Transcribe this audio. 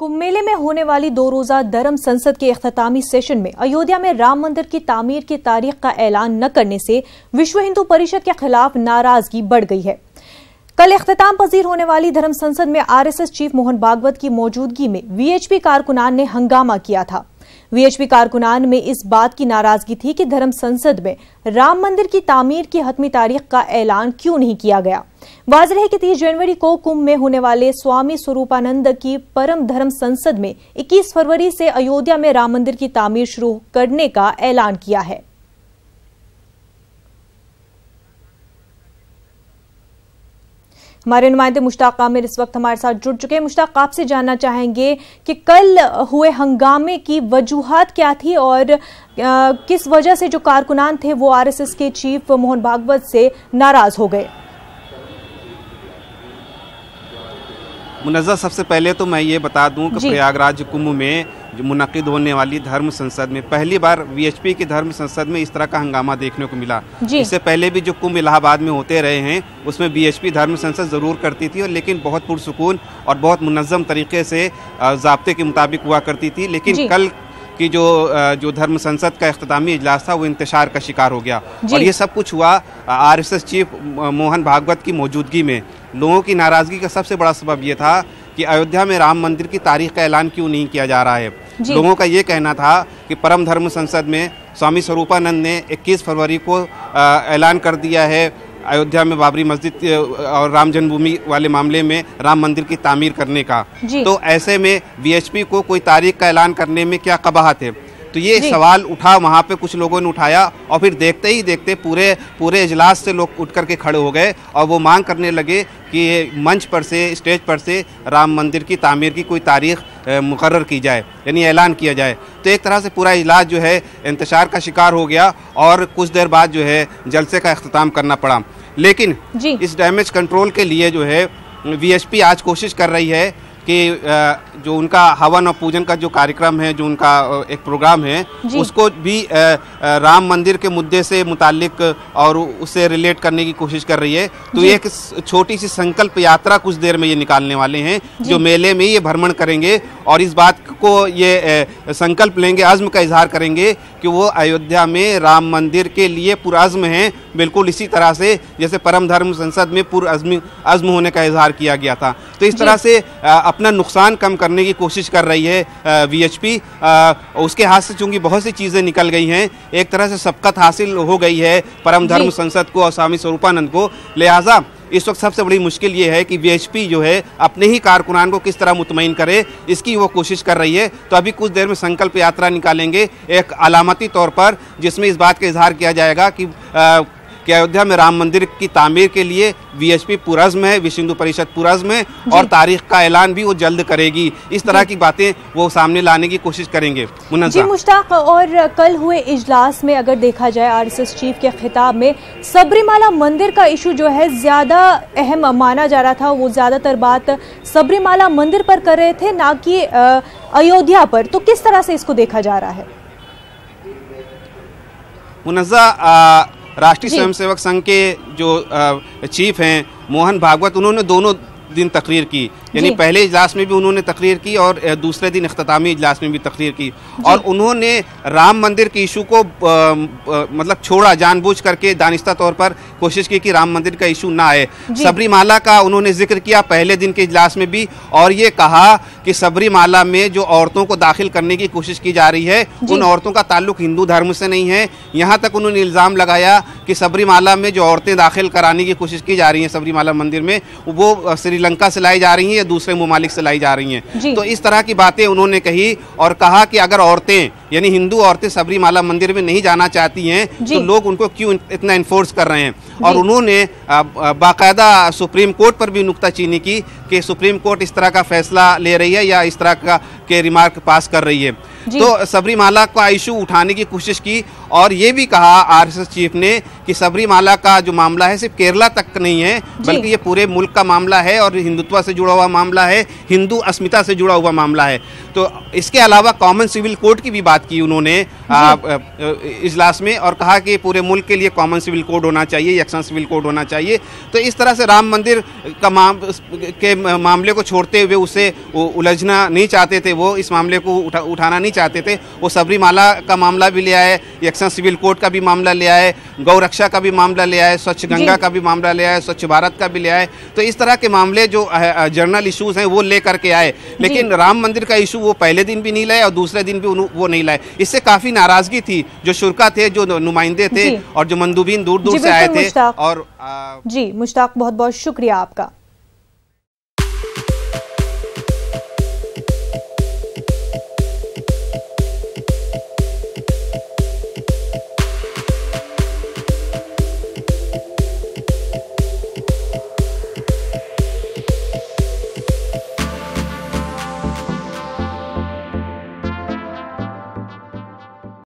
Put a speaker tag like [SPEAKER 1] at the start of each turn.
[SPEAKER 1] कुंभ मेले में होने वाली 2 रोजा धर्म संसद के इख्तितामी सेशन में अयोध्या में राम मंदिर की तामीर की तारीख का ऐलान न करने से विश्व हिंदू परिषद के खिलाफ नाराजगी बढ़ गई है। कल इख्तिताम पजीर होने वाली धर्म संसद में आरएसएस चीफ मोहन भागवत की मौजूदगी में वीएचपी कारकुनान ने हंगामा किया था। वीएचपी कारकुनान में इस बात की नाराजगी थी कि धर्म संसद में राम मंदिर की तामीर की हतमी तारीख का ऐलान क्यों नहीं किया गया। वाज़ेह है कि 30 जनवरी को कुंभ में होने वाले स्वामी स्वरूपानंद की परम धर्म संसद में 21 फरवरी से अयोध्या में राम मंदिर की तामीर शुरू करने का ऐलान किया है। हमारे नुमाइंदे मुश्ताक आमिर इस वक्त हमारे साथ जुड़ चुके हैं। मुश्ताक, आपसे जानना चाहेंगे कि कल हुए हंगामे की वजूहात क्या थी और किस वजह से जो कारकुनान थे वो आरएसएस के चीफ मोहन भागवत से नाराज हो गए।
[SPEAKER 2] मुनज़्ज़ा, सबसे पहले तो मैं ये बता दूं कि प्रयागराज कुंभ में जो मुनक़िद होने वाली धर्म संसद में पहली बार वीएचपी की धर्म संसद में इस तरह का हंगामा देखने को मिला। इससे पहले भी जो कुंभ इलाहाबाद में होते रहे हैं उसमें वीएचपी धर्म संसद ज़रूर करती थी, और लेकिन बहुत पुरसुकून और बहुत मुनज़्ज़म तरीके से ज़ाब्ते के मुताबिक हुआ करती थी। लेकिन कल की जो धर्म संसद का इख्तितामी इजलास था वो इंतशार का शिकार हो गया, और ये सब कुछ हुआ आरएसएस चीफ मोहन भागवत की मौजूदगी में। लोगों की नाराज़गी का सबसे बड़ा सबब ये था कि अयोध्या में राम मंदिर की तारीख का ऐलान क्यों नहीं किया जा रहा है। लोगों का ये कहना था कि परम धर्म संसद में स्वामी स्वरूपानंद ने 21 फरवरी को ऐलान कर दिया है अयोध्या में बाबरी मस्जिद और राम जन्मभूमि वाले मामले में राम मंदिर की तामीर करने का। तो ऐसे में वीएचपी को कोई तारीख का ऐलान करने में क्या कबाहत है। तो ये सवाल उठा, वहाँ पे कुछ लोगों ने उठाया, और फिर देखते ही देखते पूरे इजलास से लोग उठ करके खड़े हो गए और वो मांग करने लगे कि मंच पर से, स्टेज पर से राम मंदिर की तामीर की कोई तारीख मुकर्रर की जाए, यानी ऐलान किया जाए। तो एक तरह से पूरा इजलास जो है इंतशार का शिकार हो गया और कुछ देर बाद जो है जलसे का इख्तिताम करना पड़ा। लेकिन इस डैमेज कंट्रोल के लिए जो है वीएचपी आज कोशिश कर रही है कि जो उनका हवन और पूजन का जो कार्यक्रम है, जो उनका एक प्रोग्राम है, उसको भी राम मंदिर के मुद्दे से मुताल्लिक और उससे रिलेट करने की कोशिश कर रही है। तो ये एक छोटी सी संकल्प यात्रा कुछ देर में ये निकालने वाले हैं, जो मेले में ये भ्रमण करेंगे और इस बात को ये संकल्प लेंगे, अज़्म का इजहार करेंगे कि वो अयोध्या में राम मंदिर के लिए पुरअज़्म हैं, बिल्कुल इसी तरह से जैसे परम धर्म संसद में पुरअज़्म होने का इजहार किया गया था। तो इस तरह से अपना नुकसान कम करने की कोशिश कर रही है वीएचपी। उसके हाथ से चूंकि बहुत सी चीज़ें निकल गई हैं, एक तरह से सबकत हासिल हो गई है परम धर्म संसद को और स्वामी स्वरूपानंद को। लिहाजा इस वक्त सबसे बड़ी मुश्किल ये है कि वीएचपी जो है अपने ही कारकुनान को किस तरह मुतमईन करे, इसकी वो कोशिश कर रही है। तो अभी कुछ देर में संकल्प यात्रा निकालेंगे एक अलामती तौर पर, जिसमें इस बात का इजहार किया जाएगा कि अयोध्या में राम मंदिर की तामीर के लिए वीएचपी पुरअज़्म है, विश्व हिंदू परिषद पुरअज़्म है, और तारीख का ऐलान भी वो जल्द करेगी। इस तरह की बातें वो सामने लाने की कोशिश करेंगे।
[SPEAKER 1] जी मुश्ताक, और कल हुए इजलास में अगर देखा जाए आरएसएस चीफ के खिताब में सबरीमाला मंदिर का इशू जो है ज्यादा अहम माना जा रहा था। वो ज्यादातर बात सबरीमाला मंदिर पर कर रहे थे, ना कि अयोध्या पर। तो किस तरह से इसको देखा जा रहा है?
[SPEAKER 2] मुनज़्ज़ा, राष्ट्रीय स्वयंसेवक संघ के जो चीफ हैं मोहन भागवत, उन्होंने दोनों दिन तकरीर की, यानी पहले इजलास में भी उन्होंने तकरीर की और दूसरे दिन इख्तितामी इजलास में भी तकरीर की, और उन्होंने राम मंदिर के इशू को मतलब छोड़ा, जानबूझ करके दानिस्ता तौर पर कोशिश की कि राम मंदिर का इशू ना आए। सबरीमाला का उन्होंने जिक्र किया पहले दिन के इजलास में भी, और ये कहा कि सबरीमाला में जो औरतों को दाखिल करने की कोशिश की जा रही है उन औरतों का ताल्लुक हिंदू धर्म से नहीं है। यहाँ तक उन्होंने इल्ज़ाम लगाया कि सबरीमाला में जो औरतें दाखिल कराने की कोशिश की जा रही हैं सबरीमाला मंदिर में, वो श्रीलंका से लाई जा रही हैं या दूसरे ममालिक से लाई जा रही हैं। तो इस तरह की बातें उन्होंने कही और कहा कि अगर औरतें, यानी हिंदू औरतें सबरीमाला मंदिर में नहीं जाना चाहती हैं तो लोग उनको क्यों इतना इन्फोर्स कर रहे हैं। और उन्होंने बाकायदा सुप्रीम कोर्ट पर भी नुक्ताचीनी की कि सुप्रीम कोर्ट इस तरह का फैसला ले रही है या इस तरह का के रिमार्क पास कर रही है। तो सबरीमाला का इशू उठाने की कोशिश की और ये भी कहा आरएसएस चीफ ने कि सबरीमाला का जो मामला है सिर्फ केरला तक नहीं है, बल्कि ये पूरे मुल्क का मामला है और हिंदुत्व से जुड़ा हुआ मामला है, हिंदू अस्मिता से जुड़ा हुआ मामला है। तो इसके अलावा कॉमन सिविल कोड की भी बात की उन्होंने इजलास में, और कहा कि पूरे मुल्क के लिए कॉमन सिविल कोड होना चाहिए, यकसान सिविल कोड होना चाहिए। तो इस तरह से राम मंदिर के मामले को छोड़ते हुए उसे उलझना नहीं चाहते थे, वो इस मामले को उठाना नहीं चाहते थे। वो सबरीमाला का मामला भी ले आए, यकसान सिविल कोड का भी मामला ले आए, गौ रक्षा का भी मामला ले आए, स्वच्छ गंगा का भी मामला ले आए, स्वच्छ भारत का भी ले आए। तो इस तरह के मामले जो जर्नल इश्यूज हैं वो ले करके आए, लेकिन राम मंदिर का इशू वो पहले दिन भी नहीं लाए और दूसरे दिन भी वो नहीं लाए। इससे काफी नाराजगी थी, जो शुरका थे, जो नुमाइंदे थे और जो मंदूबीन दूर दूर से आए थे।
[SPEAKER 1] और जी मुश्ताक, बहुत बहुत शुक्रिया आपका।